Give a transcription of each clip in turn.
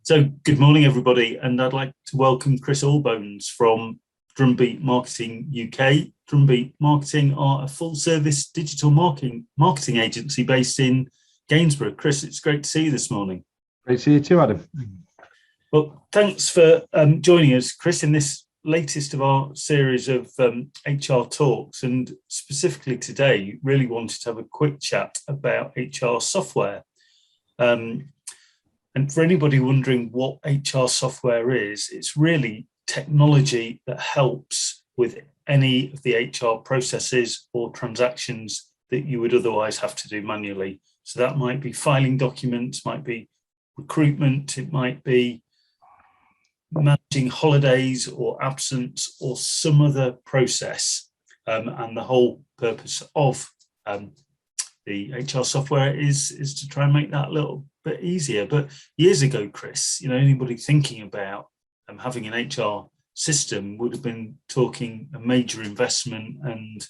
So good morning, everybody, and I'd like to welcome Chris Allbones from drumBEAT Marketing UK. drumBEAT Marketing are a full-service digital marketing agency based in Gainsborough. Chris, it's great to see you this morning. Great to see you too, Adam. Well, thanks for joining us, Chris, in this latest of our series of HR talks, and specifically today, really wanted to have a quick chat about HR software. And for anybody wondering what HR software is, it's really technology that helps with any of the HR processes or transactions that you would otherwise have to do manually. So that might be filing documents, might be recruitment, it might be managing holidays or absence or some other process. And the whole purpose of the HR software is to try and make that a little bit easier. But years ago, Chris, anybody thinking about having an HR system would have been talking a major investment and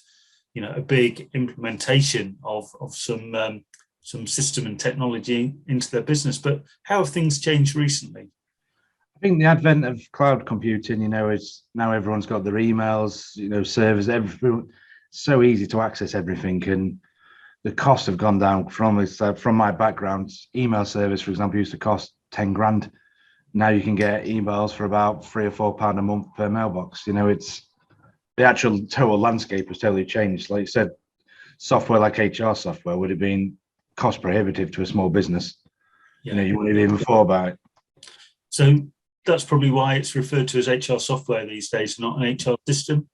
a big implementation of some system and technology into their business. But how have things changed recently? I think the advent of cloud computing, is now everyone's got their emails, servers, everything. So easy to access everything, and the costs have gone down from my background. Email service, for example, used to cost 10 grand. Now you can get emails for about £3 or £4 a month per mailbox. It's the actual total landscape has totally changed. Like you said, software like HR software would have been cost prohibitive to a small business. Yeah. You wouldn't even thought about it. So that's probably why it's referred to as HR software these days, not an HR system.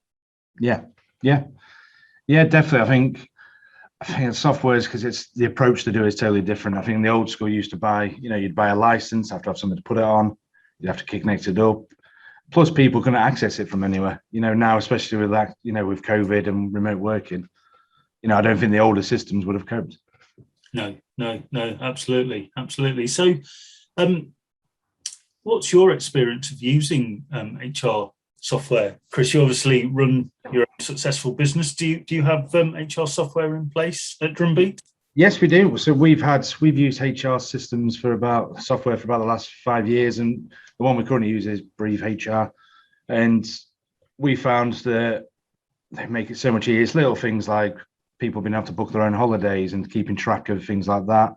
Yeah, definitely. I think software is because it's the approach to do it is totally different. I think in the old school you used to buy, you'd buy a license, have to have something to put it on, you'd have to connect it up. Plus people couldn't access it from anywhere. Now, especially with that, with COVID and remote working, I don't think the older systems would have coped. No, absolutely. So what's your experience of using HR software? Chris, you obviously run your own successful business. Do you have HR software in place at drumBEAT? Yes, we do. So we've used HR systems software for about the last 5 years, and the one we currently use is Brief HR. And we found that they make it so much easier. It's little things like people being able to book their own holidays and keeping track of things like that.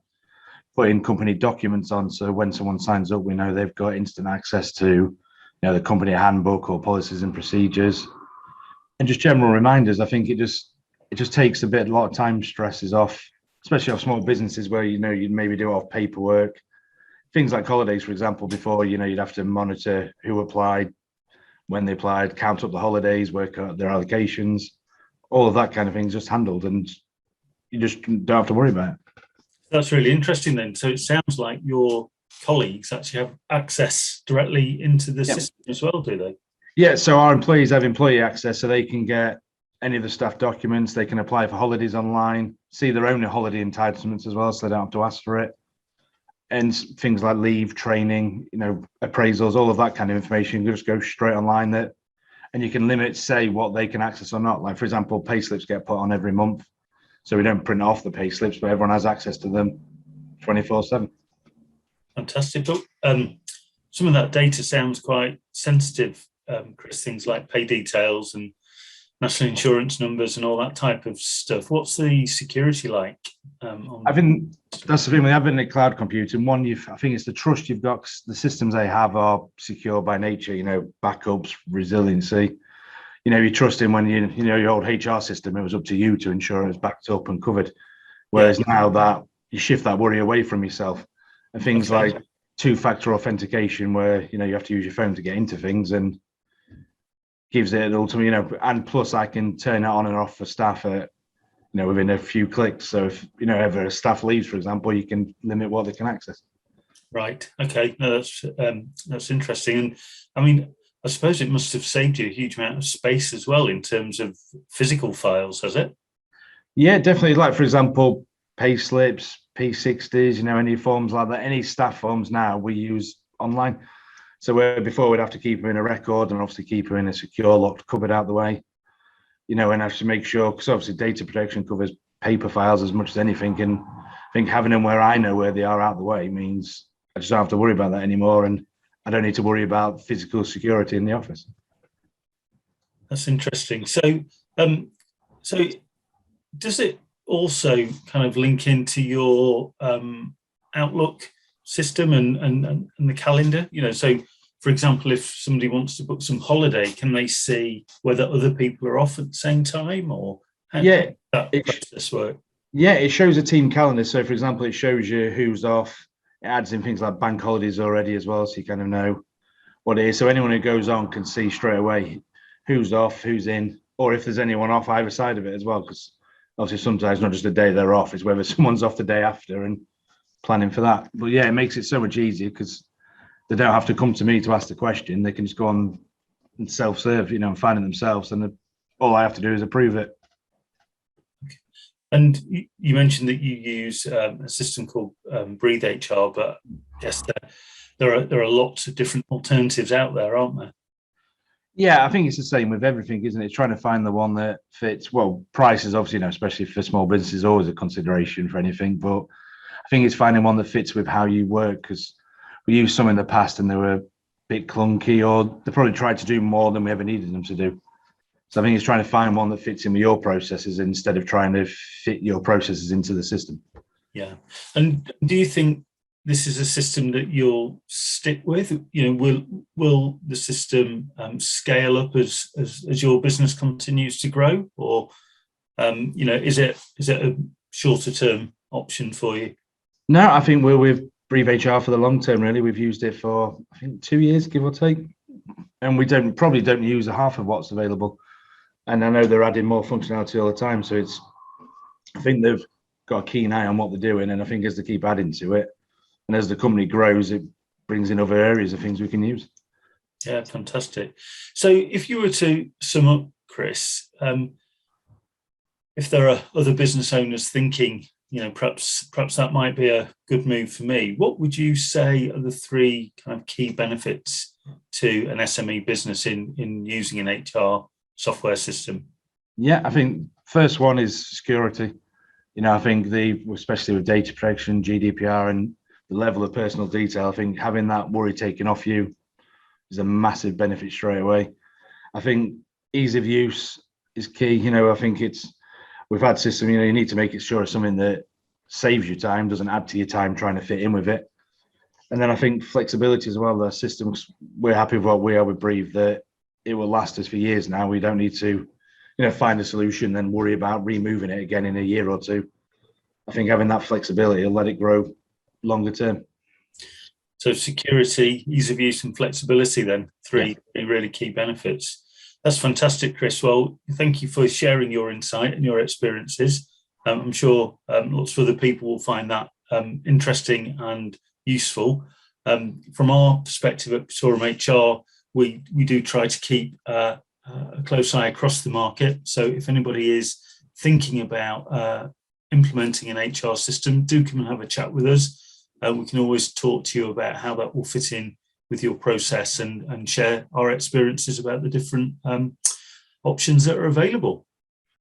Putting company documents on, so when someone signs up, we know they've got instant access to the company handbook or policies and procedures, and just general reminders. I think it just takes a lot of time stresses off, especially off small businesses where you'd maybe do it off paperwork. Things like holidays, for example, before you'd have to monitor who applied, when they applied, count up the holidays, work out their allocations, all of that kind of thing is just handled, and you just don't have to worry about it. That's really interesting then. So it sounds like your colleagues actually have access directly into the system as well, do they? Yeah, so our employees have employee access, so they can get any of the staff documents, they can apply for holidays online, see their own holiday entitlements as well, so they don't have to ask for it. And things like leave, training, appraisals, all of that kind of information, you just go straight online and you can say what they can access or not. Like, for example, pay slips get put on every month. So we don't print off the pay slips, but everyone has access to them 24/7. Fantastic. But some of that data sounds quite sensitive, Chris, things like pay details and national insurance numbers and all that type of stuff. What's the security like? I think that's the thing. I've been in cloud computing. I think it's the trust you've got. The systems they have are secure by nature, backups, resiliency. You trust in when your old HR system, it was up to you to ensure it was backed up and covered. Whereas now that you shift that worry away from yourself, and things like two-factor authentication, where you have to use your phone to get into things, and gives it an ultimate, and plus I can turn it on and off for staff at within a few clicks. So if ever a staff leaves, for example, you can limit what they can access. Right. Okay. No, that's interesting. And I mean, I suppose it must have saved you a huge amount of space as well in terms of physical files, has it? Yeah, definitely. Like, for example, pay slips, P60s, any forms like that, any staff forms now we use online. So where before we'd have to keep them in a record and obviously keep them in a secure, locked cupboard out the way, and have to make sure, because obviously data protection covers paper files as much as anything. And I think having them where I know where they are out the way means I just don't have to worry about that anymore, and I don't need to worry about physical security in the office. That's interesting. So does it also kind of link into your Outlook system and the calendar? So for example, if somebody wants to book some holiday, can they see whether other people are off at the same time, or how does that process work? Yeah, it shows a team calendar. So for example, it shows you who's off. It adds in things like bank holidays already as well, so you kind of know what it is. So anyone who goes on can see straight away who's off, who's in, or if there's anyone off either side of it as well, because obviously sometimes not just the day they're off, it's whether someone's off the day after and planning for that. But yeah, it makes it so much easier because they don't have to come to me to ask the question. They can just go on and self-serve, and find it themselves, and all I have to do is approve it. And you mentioned that you use a system called Breathe HR, but yes, there are lots of different alternatives out there, aren't there? Yeah, I think it's the same with everything, isn't it? Trying to find the one that fits. Well, price is obviously, especially for small businesses, always a consideration for anything. But I think it's finding one that fits with how you work, because we used some in the past and they were a bit clunky, or they probably tried to do more than we ever needed them to do. So I think it's trying to find one that fits in with your processes instead of trying to fit your processes into the system. Yeah. And do you think this is a system that you'll stick with? Will the system scale up as your business continues to grow, or is it a shorter term option for you? No, I think we're with Breathe HR for the long term. Really, we've used it for I think 2 years, give or take, and we probably don't use half of what's available. And I know they're adding more functionality all the time, so I think they've got a keen eye on what they're doing, and I think as they keep adding to it, and as the company grows, it brings in other areas of things we can use. Yeah, fantastic. So if you were to sum up, Chris, if there are other business owners thinking, perhaps that might be a good move for me, what would you say are the 3 kind of key benefits to an SME business in using an HR software system? Yeah, I think first one is security. I think especially with data protection, GDPR, and the level of personal detail, I think having that worry taken off you is a massive benefit straight away. I think ease of use is key. I think we've had system, you need to make it sure it's something that saves you time, doesn't add to your time trying to fit in with it. And then I think flexibility as well. The systems, we're happy with what we are with Breathe, that it will last us for years now. We don't need to, find a solution, then worry about removing it again in a year or 2. I think having that flexibility will let it grow longer term. So security, ease of use, and flexibility, then 3 really key benefits. That's fantastic, Chris. Well, thank you for sharing your insight and your experiences. I'm sure lots of other people will find that interesting and useful. From our perspective at Petaurum HR, we do try to keep a close eye across the market. So if anybody is thinking about implementing an HR system, do come and have a chat with us. We can always talk to you about how that will fit in with your process and share our experiences about the different options that are available.